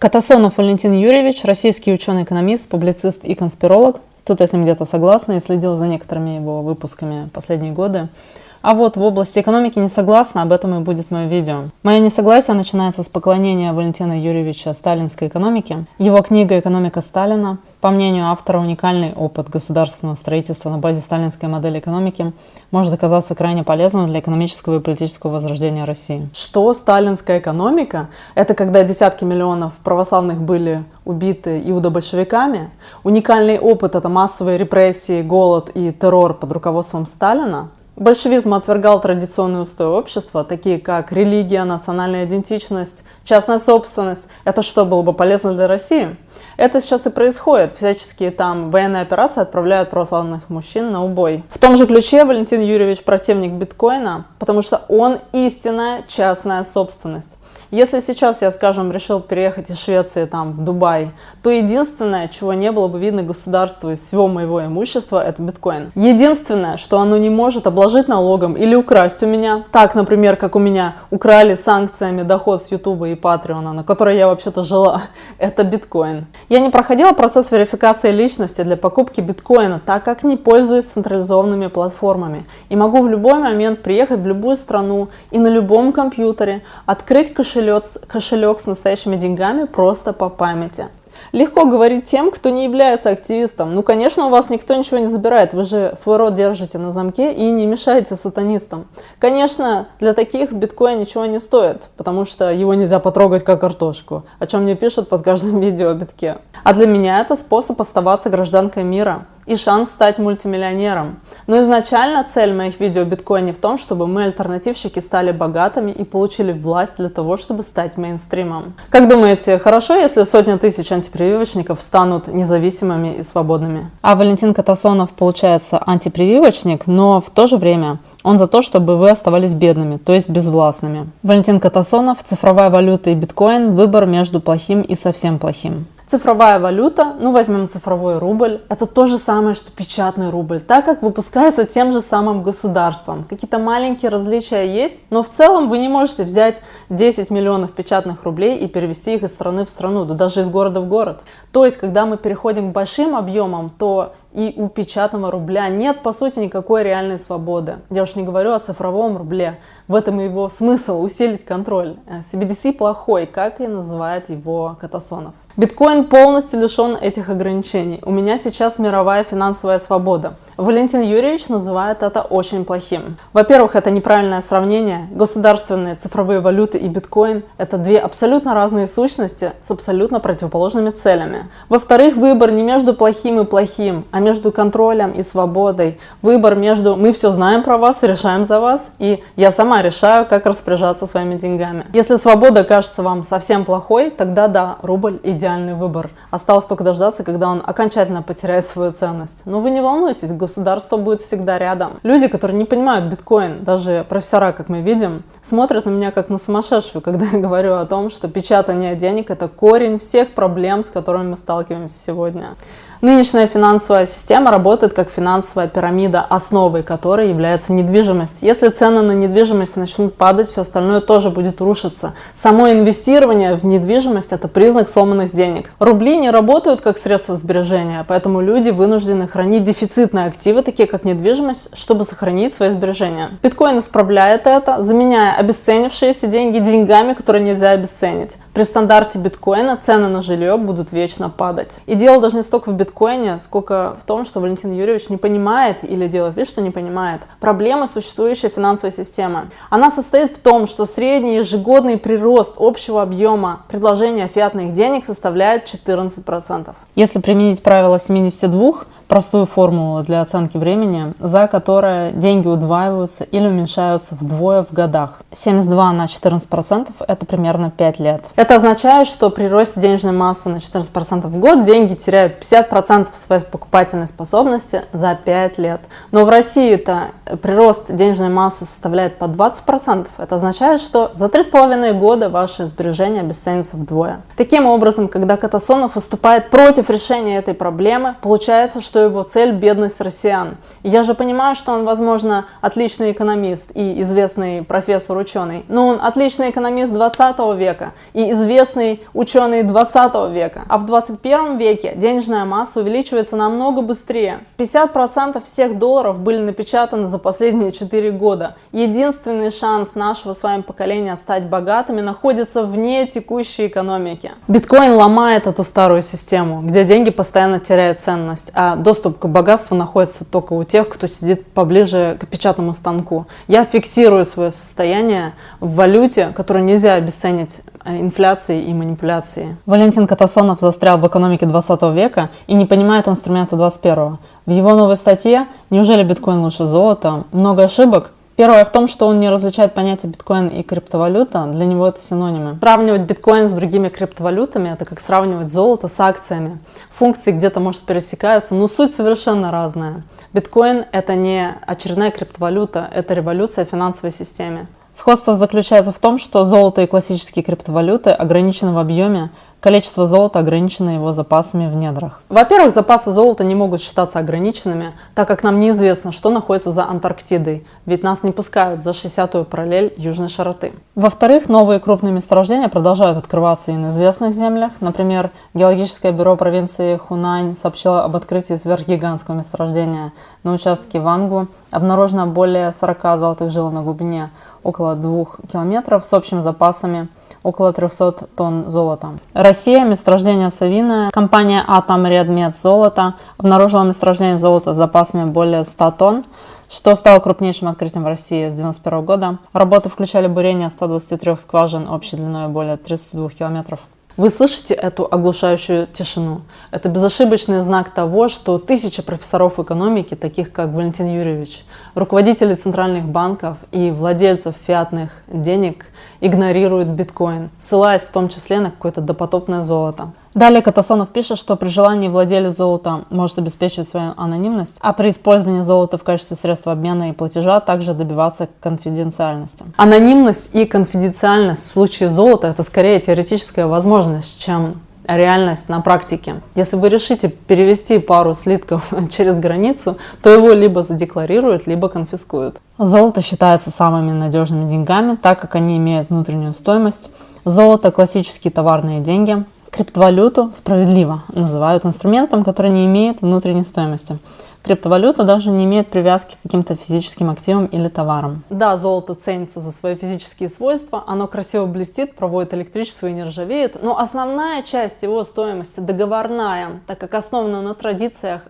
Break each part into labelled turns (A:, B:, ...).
A: Катасонов Валентин Юрьевич, российский ученый-экономист, публицист и конспиролог. Тут я с ним где-то согласна и следила за некоторыми его выпусками последние годы. А вот в области экономики не согласна, об этом и будет мое видео. Мое несогласие начинается с поклонения Валентина Юрьевича сталинской экономике. Его книга «Экономика Сталина», по мнению автора, уникальный опыт государственного строительства на базе сталинской модели экономики может оказаться крайне полезным для экономического и политического возрождения России. Что сталинская экономика? Это когда десятки миллионов православных были убиты иудобольшевиками. Уникальный опыт – это массовые репрессии, голод и террор под руководством Сталина. Большевизм отвергал традиционные устои общества, такие как религия, национальная идентичность, частная собственность. Это что, было бы полезно для России? Это сейчас и происходит. Всяческие там военные операции отправляют православных мужчин на убой. В том же ключе Валентин Юрьевич противник биткоина, потому что он истинная частная собственность. Если сейчас я, скажем, решил переехать из Швеции в Дубай, то единственное, чего не было бы видно государству из всего моего имущества, это биткоин. Единственное, что оно не может обложить налогом или украсть у меня, так, например, как у меня украли санкциями доход с Ютуба и Патреона, на который я вообще-то жила, это биткоин. Я не проходила процесс верификации личности для покупки биткоина, так как не пользуюсь централизованными платформами и могу в любой момент приехать в любую страну и на любом компьютере открыть кошелек с настоящими деньгами просто по памяти. Легко говорить тем, кто не является активистом. Конечно, у вас никто ничего не забирает, вы же свой род держите на замке и не мешаете сатанистам. Конечно, для таких биткоин ничего не стоит, потому что его нельзя потрогать как картошку, о чем мне пишут под каждым видео о битке. А для меня это способ оставаться гражданкой мира и шанс стать мультимиллионером. Но изначально цель моих видео о биткоине в том, чтобы мы, альтернативщики, стали богатыми и получили власть для того, чтобы стать мейнстримом. Как думаете, хорошо, если сотни тысяч антипрививочников станут независимыми и свободными? А Валентин Катасонов, получается, антипрививочник, но в то же время он за то, чтобы вы оставались бедными, то есть безвластными. Валентин Катасонов, цифровая валюта и биткоин, выбор между плохим и совсем плохим. Цифровая валюта, возьмем цифровой рубль, это то же самое, что печатный рубль, так как выпускается тем же самым государством. Какие-то маленькие различия есть, но в целом вы не можете взять 10 миллионов печатных рублей и перевести их из страны в страну, да даже из города в город. То есть, когда мы переходим к большим объемам, то и у печатного рубля нет, по сути, никакой реальной свободы. Я уж не говорю о цифровом рубле. В этом и его смысл – усилить контроль. CBDC плохой, как и называет его Катасонов. Биткоин полностью лишен этих ограничений. У меня сейчас мировая финансовая свобода. Валентин Юрьевич называет это очень плохим. Во-первых, это неправильное сравнение. Государственные цифровые валюты и биткоин – это две абсолютно разные сущности с абсолютно противоположными целями. Во-вторых, выбор не между плохим и плохим, а между контролем и свободой. Выбор между «мы все знаем про вас, решаем за вас» и «я сама решаю, как распоряжаться своими деньгами». Если свобода кажется вам совсем плохой, тогда да, рубль – идеальный выбор. Осталось только дождаться, когда он окончательно потеряет свою ценность. Но вы не волнуйтесь, государство будет всегда рядом. Люди, которые не понимают биткоин, даже профессора, как мы видим, смотрят на меня как на сумасшедшую, когда я говорю о том, что печатание денег – это корень всех проблем, с которыми мы сталкиваемся сегодня. Нынешняя финансовая система работает как финансовая пирамида, основой которой является недвижимость. Если цены на недвижимость начнут падать, все остальное тоже будет рушиться. Само инвестирование в недвижимость – это признак сломанных денег. Рубли не работают как средство сбережения, поэтому люди вынуждены хранить дефицитные активы, такие как недвижимость, чтобы сохранить свои сбережения. Биткоин исправляет это, заменяя обесценившиеся деньги деньгами, которые нельзя обесценить. При стандарте биткоина цены на жилье будут вечно падать. И дело даже не столько в биткоине, сколько в том, что Валентин Юрьевич не понимает или делает вид, что не понимает проблемы существующей финансовой системы. Она состоит в том, что средний ежегодный прирост общего объема предложения фиатных денег составляет 14%. Если применить правило 72, простую формулу для оценки времени, за которое деньги удваиваются или уменьшаются вдвое в годах. 72 на 14% это примерно 5 лет. Это означает, что при росте денежной массы на 14% в год деньги теряют 50% своей покупательной способности за 5 лет. Но в России-то прирост денежной массы составляет по 20%. Это означает, что за 3,5 года ваши сбережения обесценятся вдвое. Таким образом, когда Катасонов выступает против решения этой проблемы, получается, что что его цель – бедность россиян. И я же понимаю, что он, возможно, отличный экономист и известный профессор-ученый, но он отличный экономист 20 века и известный ученый 20 века. А в 21 веке денежная масса увеличивается намного быстрее. 50% всех долларов были напечатаны за последние 4 года. Единственный шанс нашего с вами поколения стать богатыми находится вне текущей экономики. Биткоин ломает эту старую систему, где деньги постоянно теряют ценность, а доступ к богатству находится только у тех, кто сидит поближе к печатному станку. Я фиксирую свое состояние в валюте, которую нельзя обесценить инфляцией и манипуляцией. Валентин Катасонов застрял в экономике 20 века и не понимает инструмента 21. В его новой статье «Неужели биткоин лучше золота?» много ошибок. Первое в том, что он не различает понятия биткоин и криптовалюта, для него это синонимы. Сравнивать биткоин с другими криптовалютами – это как сравнивать золото с акциями. Функции где-то, может, пересекаются, но суть совершенно разная. Биткоин – это не очередная криптовалюта, это революция в финансовой системе. Сходство заключается в том, что золото и классические криптовалюты ограничены в объеме, количество золота ограничено его запасами в недрах. Во-первых, запасы золота не могут считаться ограниченными, так как нам неизвестно, что находится за Антарктидой, ведь нас не пускают за 60-ю параллель южной широты. Во-вторых, новые крупные месторождения продолжают открываться и на известных землях. Например, геологическое бюро провинции Хунань сообщило об открытии сверхгигантского месторождения на участке Вангу. Обнаружено более 40 золотых жил на глубине около 2 километров с общими запасами около 300 тонн золота. Россия, месторождение Савиное. Компания Атомредмет Золото обнаружила месторождение золота с запасами более 100 тонн, что стало крупнейшим открытием в России с 1991 года. Работы включали бурение 123 скважин общей длиной более 32 километров. Вы слышите эту оглушающую тишину? Это безошибочный знак того, что тысячи профессоров экономики, таких как Валентин Юрьевич, руководители центральных банков и владельцев фиатных денег, игнорируют биткоин, ссылаясь в том числе на какое-то допотопное золото. Далее Катасонов пишет, что при желании владелец золота может обеспечивать свою анонимность, а при использовании золота в качестве средства обмена и платежа также добиваться конфиденциальности. Анонимность и конфиденциальность в случае золота – это скорее теоретическая возможность, чем реальность на практике. Если вы решите перевести пару слитков через границу, то его либо задекларируют, либо конфискуют. Золото считается самыми надежными деньгами, так как они имеют внутреннюю стоимость. Золото – классические товарные деньги. Криптовалюту справедливо называют инструментом, который не имеет внутренней стоимости. Криптовалюта даже не имеет привязки к каким-то физическим активам или товарам. Да, золото ценится за свои физические свойства, оно красиво блестит, проводит электричество и не ржавеет, но основная часть его стоимости договорная, так как основана на традициях,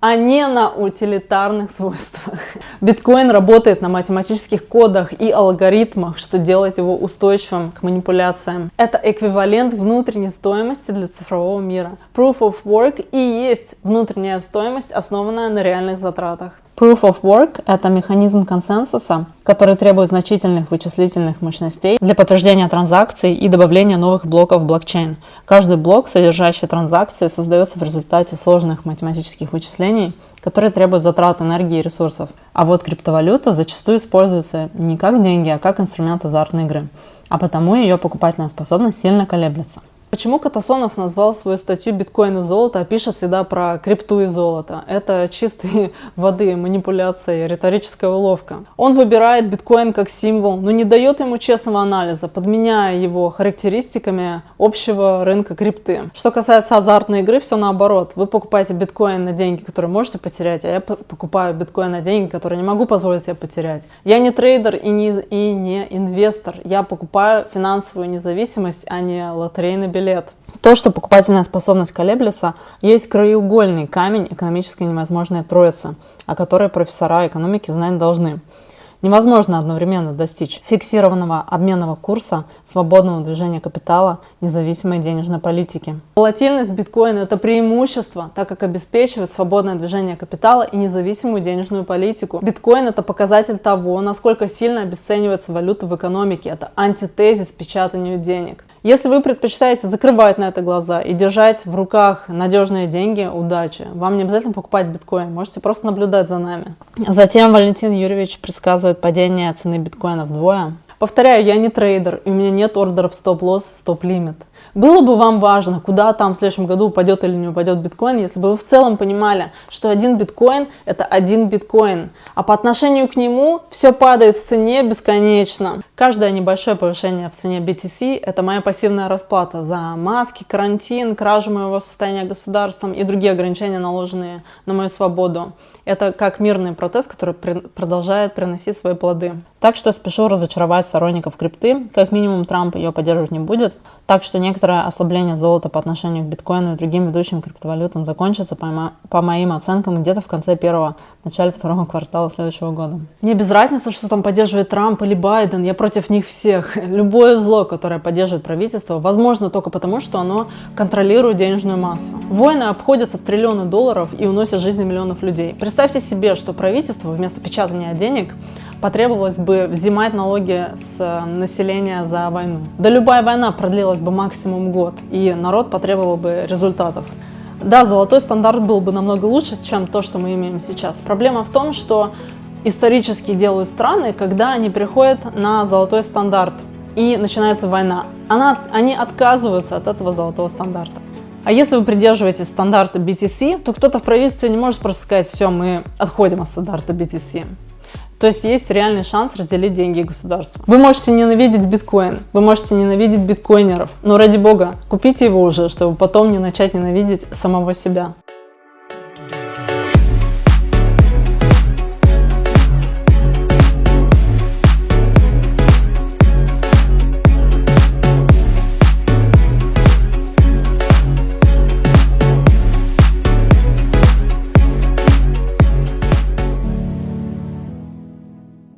A: а не на утилитарных свойствах. Биткоин работает на математических кодах и алгоритмах, что делает его устойчивым к манипуляциям. Это эквивалент внутренней стоимости для цифрового мира. Proof of Work и есть внутренняя стоимость, основанная на реальных затратах. Proof of Work – это механизм консенсуса, который требует значительных вычислительных мощностей для подтверждения транзакций и добавления новых блоков в блокчейн. Каждый блок, содержащий транзакции, создается в результате сложных математических вычислений, которые требуют затрат энергии и ресурсов. А вот криптовалюта зачастую используется не как деньги, а как инструмент азартной игры, а потому ее покупательная способность сильно колеблется. Почему Катасонов назвал свою статью «Биткоин и золото», а пишет всегда про крипту и золото? Это чистой воды манипуляция, риторическая уловка. Он выбирает биткоин как символ, но не дает ему честного анализа, подменяя его характеристиками общего рынка крипты. Что касается азартной игры, все наоборот. Вы покупаете биткоин на деньги, которые можете потерять, а я покупаю биткоин на деньги, которые не могу позволить себе потерять. Я не трейдер и не инвестор. Я покупаю финансовую независимость, а не лотерейный билет. То, что покупательная способность колеблется, есть краеугольный камень экономической невозможной троицы, о которой профессора экономики знать должны. Невозможно одновременно достичь фиксированного обменного курса, свободного движения капитала, независимой денежной политики. Волатильность биткоина – это преимущество, так как обеспечивает свободное движение капитала и независимую денежную политику. Биткоин – это показатель того, насколько сильно обесценивается валюта в экономике. Это антитезис печатанию денег. Если вы предпочитаете закрывать на это глаза и держать в руках надежные деньги, удачи. Вам не обязательно покупать биткоин, можете просто наблюдать за нами. Затем Валентин Юрьевич предсказывает падение цены биткоина вдвое. Повторяю, я не трейдер, и у меня нет ордеров стоп-лосс, стоп-лимит. Было бы вам важно, куда там в следующем году упадет или не упадет биткоин, если бы вы в целом понимали, что один биткоин – это один биткоин, а по отношению к нему все падает в цене бесконечно. Каждое небольшое повышение в цене BTC – это моя пассивная расплата за маски, карантин, кражу моего состояния государством и другие ограничения, наложенные на мою свободу. Это как мирный протест, который продолжает приносить свои плоды. Так что спешу разочаровать сторонников крипты. Как минимум Трамп ее поддерживать не будет. Так что некоторое ослабление золота по отношению к биткоину и другим ведущим криптовалютам закончится, по моим оценкам, где-то в конце первого, начале второго квартала следующего года. Мне без разницы, что там поддерживает Трамп или Байден, я против них всех. Любое зло, которое поддерживает правительство, возможно только потому, что оно контролирует денежную массу. Войны обходятся в триллионы долларов и уносят жизни миллионов людей. Представьте себе, что правительству вместо печатания денег потребовалось бы взимать налоги с населения за войну. Да любая война продлилась бы максимум год, и народ потребовал бы результатов. Да, золотой стандарт был бы намного лучше, чем то, что мы имеем сейчас. Проблема в том, что исторически делают страны, когда они переходят на золотой стандарт, и начинается война. Они отказываются от этого золотого стандарта. А если вы придерживаетесь стандарта BTC, то кто-то в правительстве не может просто сказать: все, мы отходим от стандарта BTC. То есть есть реальный шанс разделить деньги государства. Вы можете ненавидеть биткоин, вы можете ненавидеть биткоинеров, но ради бога, купите его уже, чтобы потом не начать ненавидеть самого себя.